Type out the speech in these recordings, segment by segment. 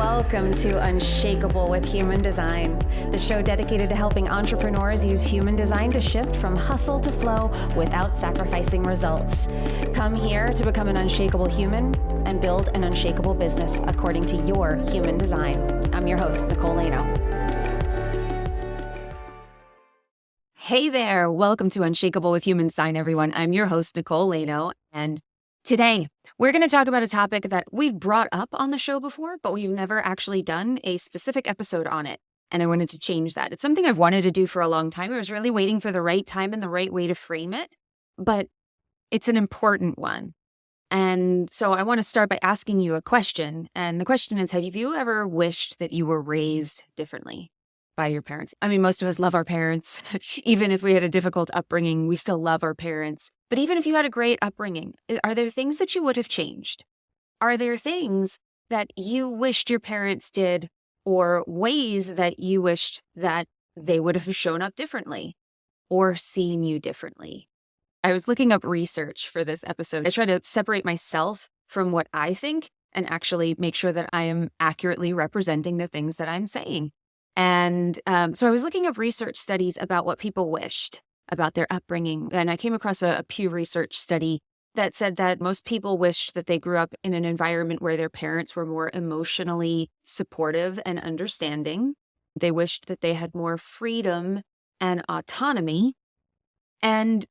Welcome to Unshakable with Human Design, the show dedicated to helping entrepreneurs use human design to shift from hustle to flow without sacrificing results. Come here to become an unshakable human and build an unshakable business according to your human design. I'm your host, Nicole. Hey there, welcome to Unshakable with Human Design, everyone. I'm your host, Nicole, and today we're going to talk about a topic that we've brought up on the show before, but we've never actually done a specific episode on it, and I wanted to change that. It's something I've wanted to do for a long time. I was really waiting for the right time and the right way to frame it, but it's an important one. And so I want to start by asking you a question, and the question is, have you ever wished that you were raised differently by your parents? I mean, most of us love our parents. Even if we had a difficult upbringing, we still love our parents. But even if you had a great upbringing, are there things that you would have changed? Are there things that you wished your parents did, or ways that you wished that they would have shown up differently or seen you differently? I was looking up research for this episode. I try to separate myself from what I think and actually make sure that I am accurately representing the things that I'm saying. And so I was looking up research studies about what people wished about their upbringing. And I came across a Pew Research study that said that most people wished that they grew up in an environment where their parents were more emotionally supportive and understanding. They wished that they had more freedom and autonomy. And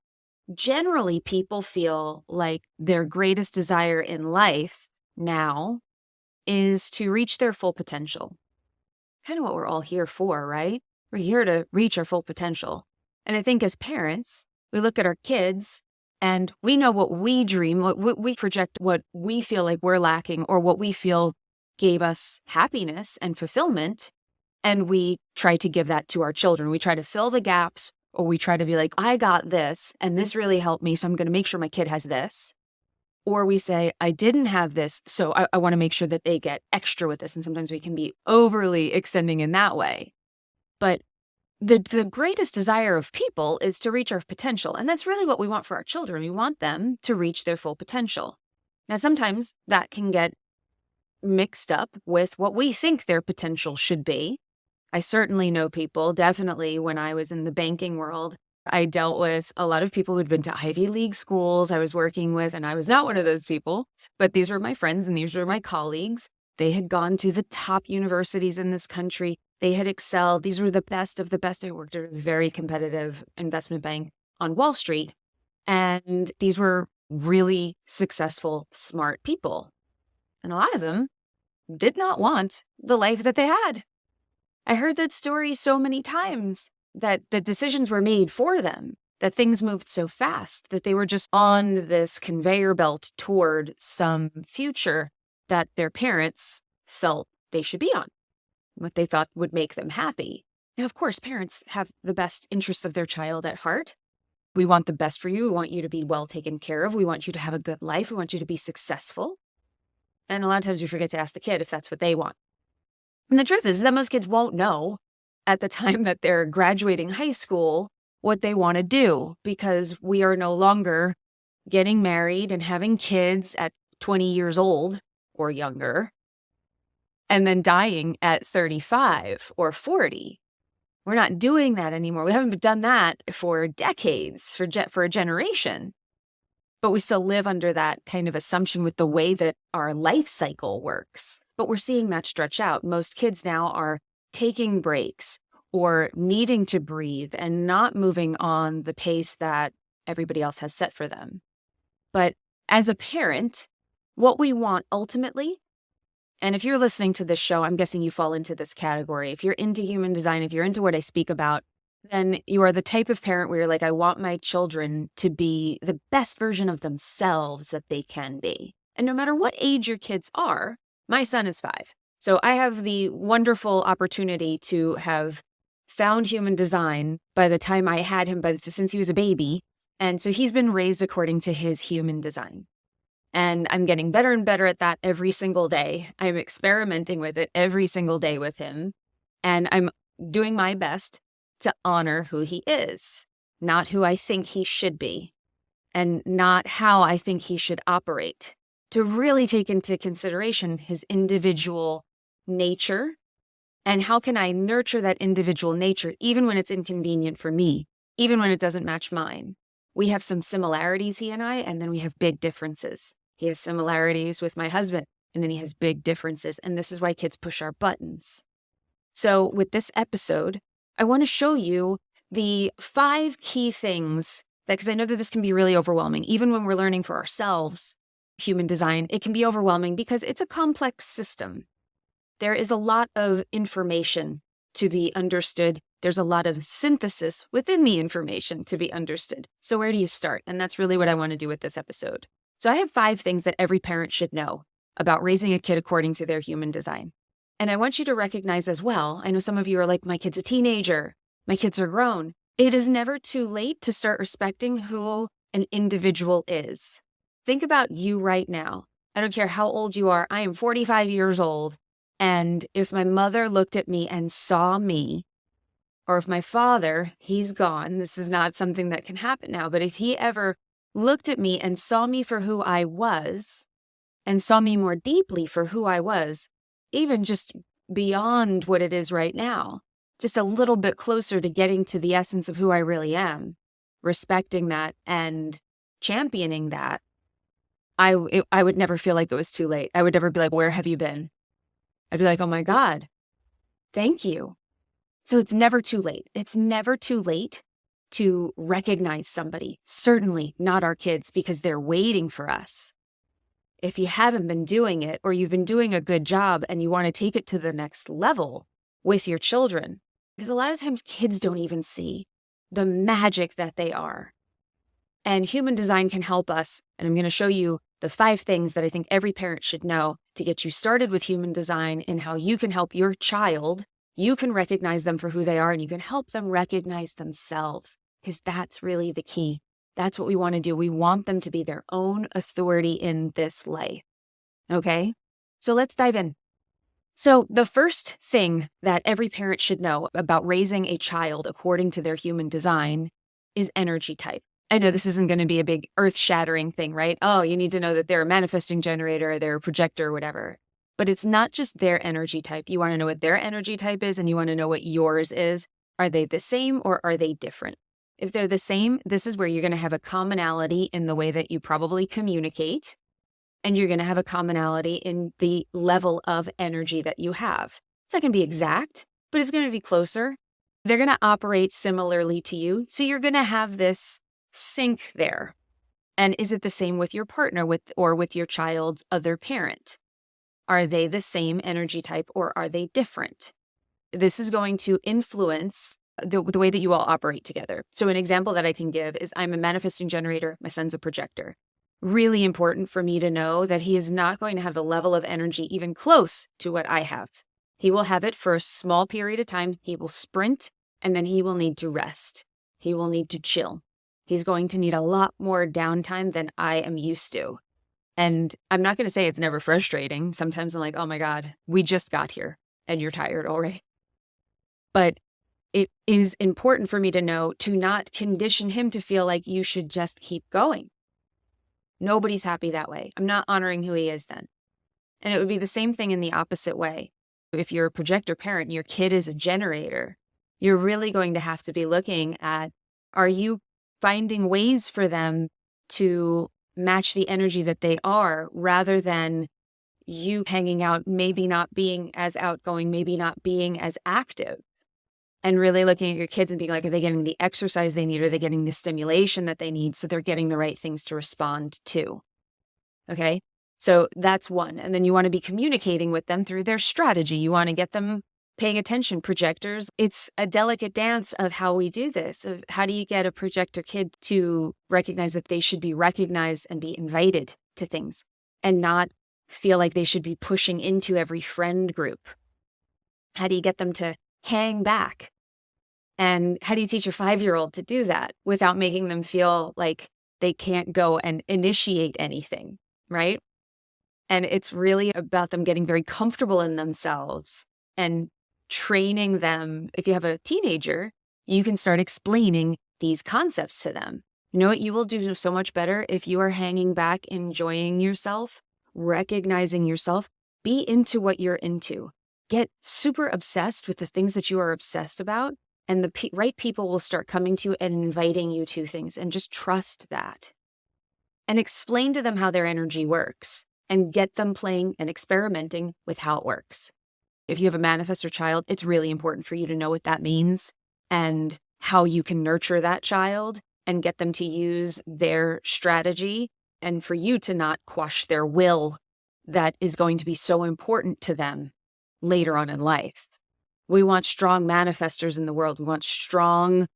generally, people feel like their greatest desire in life now is to reach their full potential. Kind of what we're all here for, right? We're here to reach our full potential. And I think as parents, we look at our kids and we know what we dream, what we project, what we feel like we're lacking, or what we feel gave us happiness and fulfillment. And we try to give that to our children. We try to fill the gaps, or we try to be like, I got this and this really helped me, so I'm going to make sure my kid has this. Or we say, I didn't have this, so I want to make sure that they get extra with this. And sometimes we can be overly extending in that way. But the greatest desire of people is to reach our potential. And that's really what we want for our children. We want them to reach their full potential. Now, sometimes that can get mixed up with what we think their potential should be. I certainly know people, definitely when I was in the banking world, I dealt with a lot of people who'd been to Ivy League schools I was working with, and I was not one of those people, but these were my friends and these were my colleagues. They had gone to the top universities in this country. They had excelled. These were the best of the best. I worked at a very competitive investment bank on Wall Street, and these were really successful, smart people. And a lot of them did not want the life that they had. I heard that story so many times, that the decisions were made for them, that things moved so fast, that they were just on this conveyor belt toward some future that their parents felt they should be on, what they thought would make them happy. Now, of course, parents have the best interests of their child at heart. We want the best for you. We want you to be well taken care of. We want you to have a good life. We want you to be successful. And a lot of times we forget to ask the kid if that's what they want. And the truth is that most kids won't know at the time that they're graduating high school what they want to do, because we are no longer getting married and having kids at 20 years old or younger and then dying at 35 or 40. We're not doing that anymore. We haven't done that for decades, for a generation. But we still live under that kind of assumption with the way that our life cycle works. But we're seeing that stretch out. Most kids now are taking breaks or needing to breathe and not moving on the pace that everybody else has set for them. But as a parent, what we want ultimately, and if you're listening to this show, I'm guessing you fall into this category. If you're into human design, if you're into what I speak about, then you are the type of parent where you're like, I want my children to be the best version of themselves that they can be. And no matter what age your kids are, my son is 5. So I have the wonderful opportunity to have found human design by the time I had him, since he was a baby. And so he's been raised according to his human design. And I'm getting better and better at that every single day. I'm experimenting with it every single day with him. And I'm doing my best to honor who he is, not who I think he should be, and not how I think he should operate. To really take into consideration his individual nature, and how can I nurture that individual nature even when it's inconvenient for me, even when it doesn't match mine. We have some similarities, he and I, and then we have big differences. He has similarities with my husband, and then he has big differences, and this is why kids push our buttons. So with this episode, I want to show you the 5 key things that, because I know that this can be really overwhelming, even when we're learning for ourselves, human design, it can be overwhelming because it's a complex system. There is a lot of information to be understood. There's a lot of synthesis within the information to be understood. So where do you start? And that's really what I want to do with this episode. So I have 5 things that every parent should know about raising a kid according to their human design. And I want you to recognize as well, I know some of you are like, my kid's a teenager, my kids are grown. It is never too late to start respecting who an individual is. Think about you right now. I don't care how old you are. I am 45 years old. And if my mother looked at me and saw me, or if my father, he's gone, this is not something that can happen now, but if he ever looked at me and saw me for who I was, and saw me more deeply for who I was, even just beyond what it is right now, just a little bit closer to getting to the essence of who I really am, respecting that and championing that, I would never feel like it was too late. I would never be like, where have you been? I'd be like, oh my God, thank you. So it's never too late. It's never too late to recognize somebody, certainly not our kids, because they're waiting for us. If you haven't been doing it, or you've been doing a good job and you want to take it to the next level with your children, because a lot of times kids don't even see the magic that they are. And human design can help us. And I'm going to show you the 5 things that I think every parent should know to get you started with human design and how you can help your child. You can recognize them for who they are, and you can help them recognize themselves, because that's really the key. That's what we want to do. We want them to be their own authority in this life. Okay? So let's dive in. So the first thing that every parent should know about raising a child according to their human design is energy type. I know this isn't going to be a big earth-shattering thing, right? Oh, you need to know that they're a manifesting generator, they're a projector, whatever. But it's not just their energy type. You want to know what their energy type is, and you want to know what yours is. Are they the same or are they different? If they're the same, this is where you're going to have a commonality in the way that you probably communicate, and you're going to have a commonality in the level of energy that you have. It's not going to be exact, but it's going to be closer. They're going to operate similarly to you, so you're going to have this sync there. And is it the same with your partner or with your child's other parent? Are they the same energy type or are they different? This is going to influence the way that you all operate together. So an example that I can give is I'm a manifesting generator. My son's a projector. Really important for me to know that he is not going to have the level of energy even close to what I have. He will have it for a small period of time. He will sprint, and then he will need to rest. He will need to chill. He's going to need a lot more downtime than I am used to. And I'm not going to say it's never frustrating. Sometimes I'm like, oh my God, we just got here and you're tired already. But it is important for me to know to not condition him to feel like you should just keep going. Nobody's happy that way. I'm not honoring who he is then. And it would be the same thing in the opposite way. If you're a projector parent and your kid is a generator, you're really going to have to be looking at, are you finding ways for them to match the energy that they are, rather than you hanging out, maybe not being as outgoing, maybe not being as active, and really looking at your kids and being like, are they getting the exercise they need? Are they getting the stimulation that they need so they're getting the right things to respond to? Okay, so that's one. And then you want to be communicating with them through their strategy. You want to get them paying attention. Projectors, it's a delicate dance of how we do this, of how do you get a projector kid to recognize that they should be recognized and be invited to things and not feel like they should be pushing into every friend group? How do you get them to hang back? And how do you teach your 5-year-old to do that without making them feel like they can't go and initiate anything, right? And it's really about them getting very comfortable in themselves and training them. If you have a teenager, you can start explaining these concepts to them. You know what? You will do so much better if you are hanging back, enjoying yourself, recognizing yourself. Be into what you're into. get super obsessed with the things that you are obsessed about, and the right people will start coming to you and inviting you to things, and just trust that. And explain to them how their energy works and get them playing and experimenting with how it works. If you have a manifestor child, it's really important for you to know what that means and how you can nurture that child and get them to use their strategy, and for you to not quash their will that is going to be so important to them later on in life. We want strong manifestors in the world. We want strong,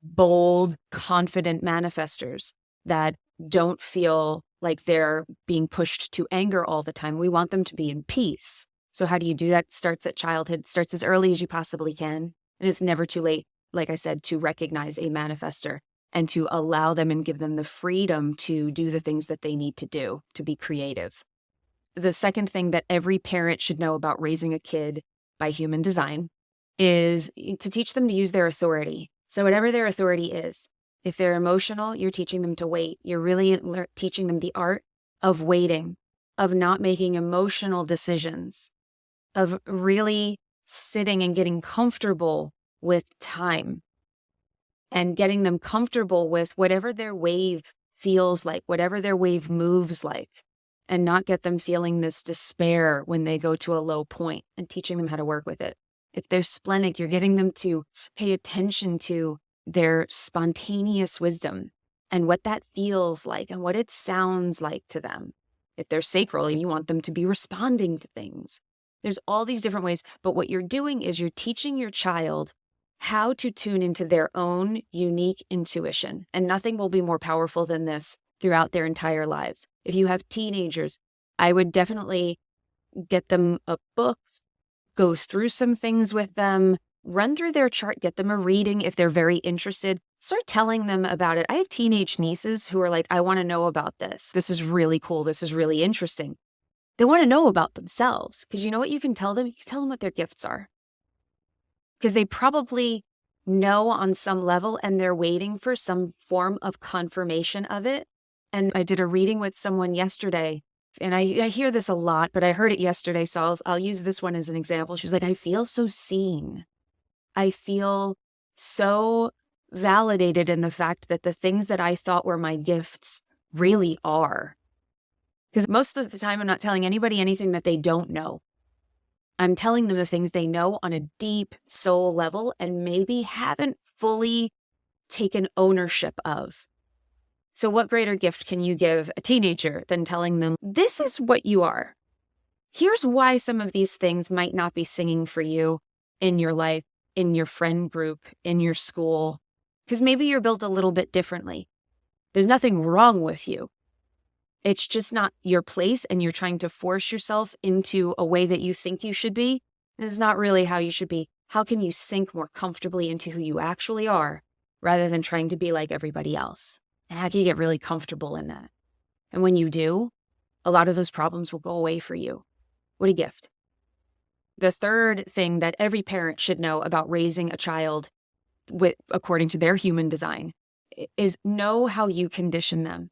bold, confident manifestors that don't feel like they're being pushed to anger all the time. We want them to be in peace. So how do you do that? It starts at childhood. It starts as early as you possibly can. And it's never too late, like I said, to recognize a manifestor and to allow them and give them the freedom to do the things that they need to do, to be creative. The second thing that every parent should know about raising a kid by human design is to teach them to use their authority. So whatever their authority is, if they're emotional, you're teaching them to wait. You're really teaching them the art of waiting, of not making emotional decisions, of really sitting and getting comfortable with time and getting them comfortable with whatever their wave feels like, whatever their wave moves like, and not get them feeling this despair when they go to a low point, and teaching them how to work with it. If they're splenic, you're getting them to pay attention to their spontaneous wisdom and what that feels like and what it sounds like to them. If they're sacral, you want them to be responding to things. There's all these different ways, but what you're doing is you're teaching your child how to tune into their own unique intuition. And nothing will be more powerful than this throughout their entire lives. If you have teenagers, I would definitely get them a book, go through some things with them, run through their chart, get them a reading if they're very interested. Start telling them about it. I have teenage nieces who are like, I want to know about this. This is really cool. This is really interesting. They want to know about themselves, because you know what you can tell them? You can tell them what their gifts are. Because they probably know on some level and they're waiting for some form of confirmation of it. And I did a reading with someone yesterday, and I hear this a lot, but I heard it yesterday, so I'll use this one as an example. She was like, I feel so seen. I feel so validated in the fact that the things that I thought were my gifts really are. Because most of the time, I'm not telling anybody anything that they don't know. I'm telling them the things they know on a deep soul level and maybe haven't fully taken ownership of. So what greater gift can you give a teenager than telling them, this is what you are. Here's why some of these things might not be singing for you in your life, in your friend group, in your school, because maybe you're built a little bit differently. There's nothing wrong with you. It's just not your place, and you're trying to force yourself into a way that you think you should be, and it's not really how you should be. How can you sink more comfortably into who you actually are rather than trying to be like everybody else? And how can you get really comfortable in that? And when you do, a lot of those problems will go away for you. What a gift. The third thing that every parent should know about raising a child according to their human design is know how you condition them.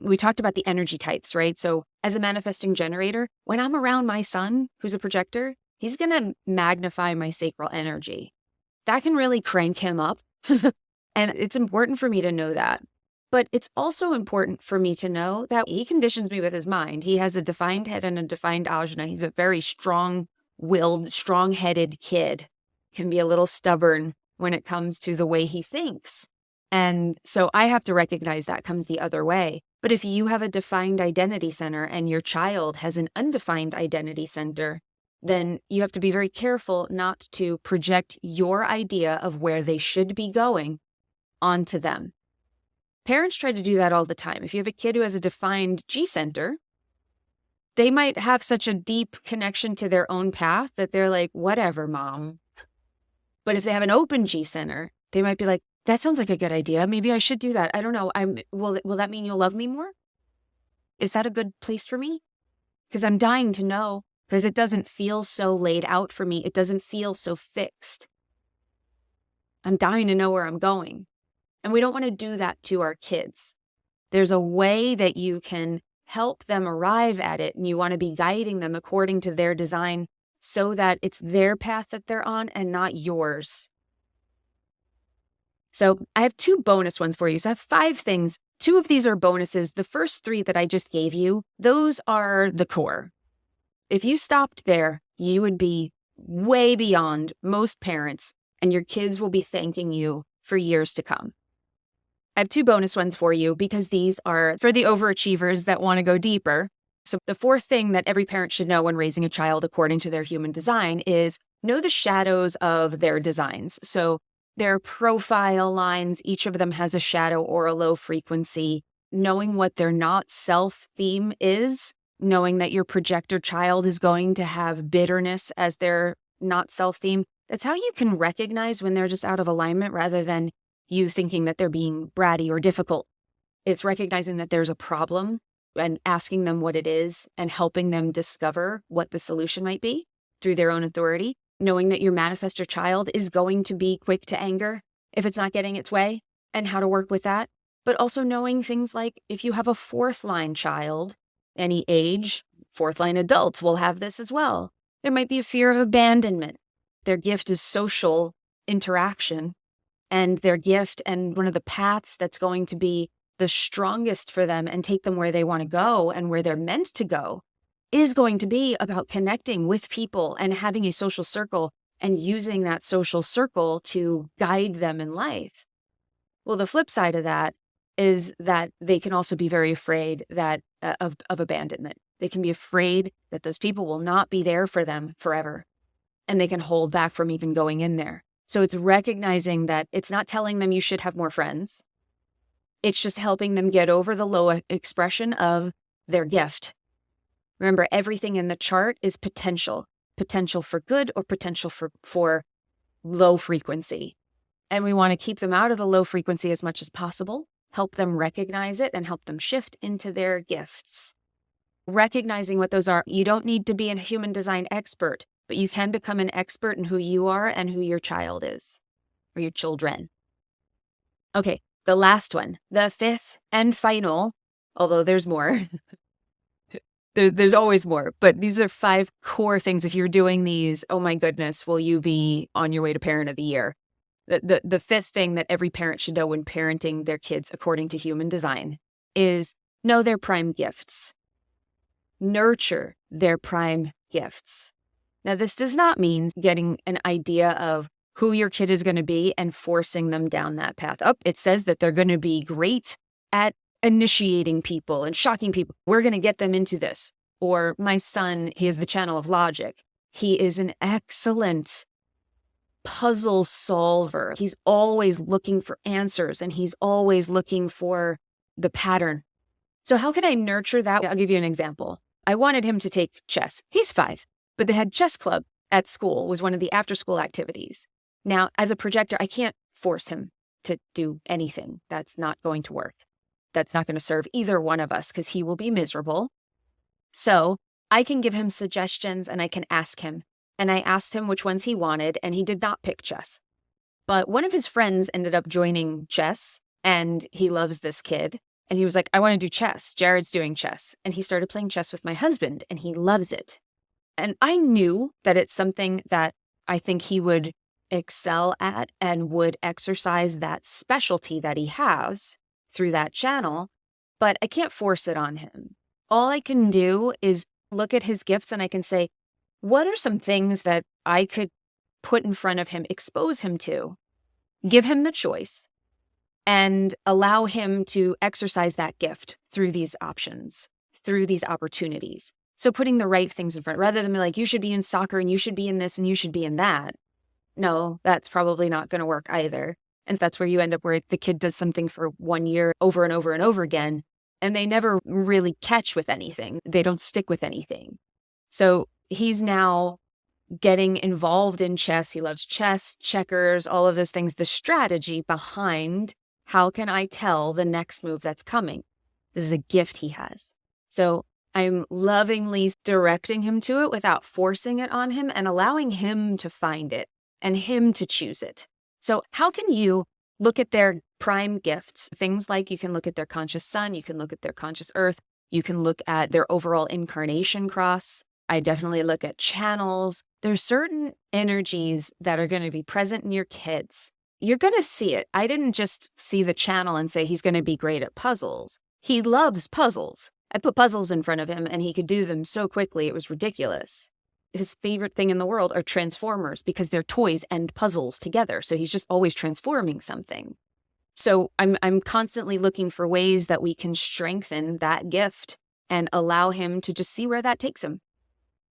We talked about the energy types, right? So as a manifesting generator, when I'm around my son, who's a projector, he's going to magnify my sacral energy. That can really crank him up. And it's important for me to know that. But it's also important for me to know that he conditions me with his mind. He has a defined head and a defined ajna. He's a very strong-willed, strong-headed kid. Can be a little stubborn when it comes to the way he thinks. And so I have to recognize that comes the other way. But if you have a defined identity center and your child has an undefined identity center, then you have to be very careful not to project your idea of where they should be going onto them. Parents try to do that all the time. If you have a kid who has a defined G center, they might have such a deep connection to their own path that they're like, whatever, mom. But if they have an open G center, they might be like, that sounds like a good idea. Maybe I should do that. I don't know. Will that mean you'll love me more? Is that a good place for me? Because I'm dying to know, because it doesn't feel so laid out for me. It doesn't feel so fixed. I'm dying to know where I'm going. And we don't want to do that to our kids. There's a way that you can help them arrive at it, and you want to be guiding them according to their design so that it's their path that they're on and not yours. So I have 2 bonus ones for you. So I have 5 things. 2 of these are bonuses. The first 3 that I just gave you, those are the core. If you stopped there, you would be way beyond most parents, and your kids will be thanking you for years to come. I have 2 bonus ones for you because these are for the overachievers that want to go deeper. So the 4th thing that every parent should know when raising a child according to their human design is know the shadows of their designs. So their profile lines, each of them has a shadow or a low frequency. Knowing what their not self theme is, knowing that your projector child is going to have bitterness as their not self theme, that's how you can recognize when they're just out of alignment rather than you thinking that they're being bratty or difficult. It's recognizing that there's a problem and asking them what it is and helping them discover what the solution might be through their own authority. Knowing that your manifestor child is going to be quick to anger if it's not getting its way and how to work with that. But also knowing things like if you have a 4th line child, any age, 4th line adult will have this as well. There might be a fear of abandonment. Their gift is social interaction, and their gift and one of the paths that's going to be the strongest for them and take them where they want to go and where they're meant to go is going to be about connecting with people and having a social circle and using that social circle to guide them in life. Well, the flip side of that is that they can also be very afraid that of abandonment. They can be afraid that those people will not be there for them forever, and they can hold back from even going in there. So it's recognizing that it's not telling them you should have more friends. It's just helping them get over the low expression of their gift. Remember, everything in the chart is potential for good or potential for low frequency. And we want to keep them out of the low frequency as much as possible, help them recognize it and help them shift into their gifts. Recognizing what those are. You don't need to be a human design expert, but you can become an expert in who you are and who your child is, or your children. Okay, the last one, the 5th and final, although there's more. There's always more, but these are 5 core things. If you're doing these, oh my goodness, will you be on your way to Parent of the Year? The 5th thing that every parent should know when parenting their kids according to human design is know their prime gifts. Nurture their prime gifts. Now, this does not mean getting an idea of who your kid is going to be and forcing them down that path. It says that they're going to be great at initiating people and shocking people. We're going to get them into this. Or my son, he is the channel of logic. He is an excellent puzzle solver. He's always looking for answers and he's always looking for the pattern. So how can I nurture that? I'll give you an example. I wanted him to take chess. He's 5, but they had chess club at school was one of the after school activities. Now, as a projector, I can't force him to do anything. That's not going to work. That's not going to serve either one of us because he will be miserable. So I can give him suggestions and I can ask him. And I asked him which ones he wanted, and he did not pick chess. But one of his friends ended up joining chess, and he loves this kid. And he was like, I want to do chess. Jared's doing chess. And he started playing chess with my husband, and he loves it. And I knew that it's something that I think he would excel at and would exercise that specialty that he has through that channel, but I can't force it on him. All I can do is look at his gifts and I can say, what are some things that I could put in front of him, expose him to, give him the choice, and allow him to exercise that gift through these options, through these opportunities. So putting the right things in front, rather than be like, you should be in soccer and you should be in this and you should be in that. No, that's probably not going to work either. And that's where you end up where the kid does something for 1 year over and over and over again, and they never really catch with anything. They don't stick with anything. So he's now getting involved in chess. He loves chess, checkers, all of those things, the strategy behind how can I tell the next move that's coming. This is a gift he has. So I'm lovingly directing him to it without forcing it on him and allowing him to find it and him to choose it. So how can you look at their prime gifts? Things like you can look at their conscious sun, you can look at their conscious earth, you can look at their overall incarnation cross, I definitely look at channels. There's certain energies that are going to be present in your kids. You're going to see it. I didn't just see the channel and say he's going to be great at puzzles. He loves puzzles. I put puzzles in front of him and he could do them so quickly, it was ridiculous. His favorite thing in the world are Transformers because they're toys and puzzles together. So he's just always transforming something. So I'm constantly looking for ways that we can strengthen that gift and allow him to just see where that takes him.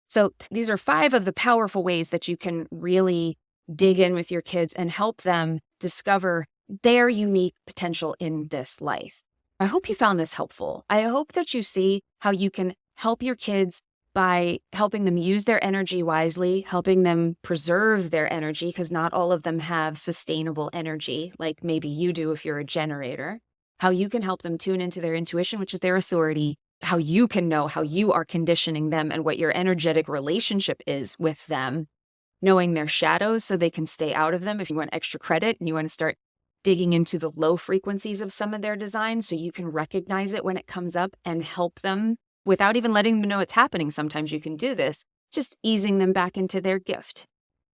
So these are 5 of the powerful ways that you can really dig in with your kids and help them discover their unique potential in this life. I hope you found this helpful. I hope that you see how you can help your kids by helping them use their energy wisely, helping them preserve their energy, because not all of them have sustainable energy, like maybe you do if you're a generator. How you can help them tune into their intuition, which is their authority, how you can know how you are conditioning them and what your energetic relationship is with them, knowing their shadows so they can stay out of them. If you want extra credit and you want to start digging into the low frequencies of some of their designs so you can recognize it when it comes up and help them without even letting them know it's happening. Sometimes you can do this, just easing them back into their gift.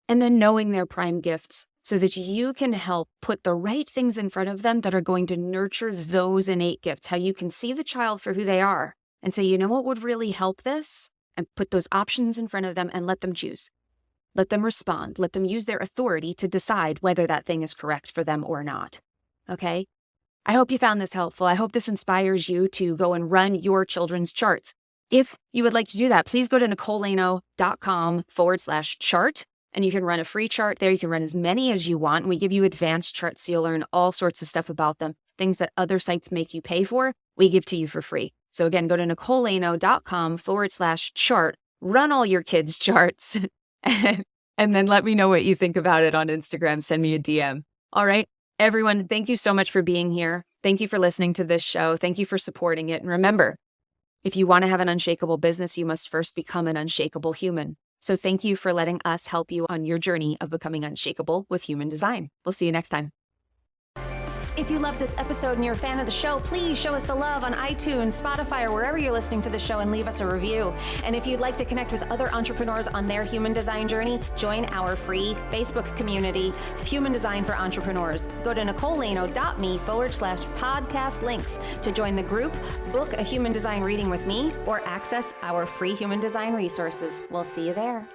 And then knowing their prime gifts so that you can help put the right things in front of them that are going to nurture those innate gifts. How you can see the child for who they are and say, you know what would really help this? And put those options in front of them and let them choose. Let them respond. Let them use their authority to decide whether that thing is correct for them or not. Okay? I hope you found this helpful. I hope this inspires you to go and run your children's charts. If you would like to do that, please go to NicoleLano.com/chart, and you can run a free chart there. You can run as many as you want. We give you advanced charts, so you'll learn all sorts of stuff about them. Things that other sites make you pay for, we give to you for free. So again, go to NicoleLano.com/chart, run all your kids' charts, and then let me know what you think about it on Instagram. Send me a DM. All right. Everyone, thank you so much for being here. Thank you for listening to this show. Thank you for supporting it. And remember, if you want to have an unshakable business, you must first become an unshakable human. So thank you for letting us help you on your journey of becoming unshakable with human design. We'll see you next time. If you love this episode and you're a fan of the show, please show us the love on iTunes, Spotify, or wherever you're listening to the show and leave us a review. And if you'd like to connect with other entrepreneurs on their human design journey, join our free Facebook community, Human Design for Entrepreneurs. Go to NicoleLano.me/podcast links to join the group, book a human design reading with me, or access our free human design resources. We'll see you there.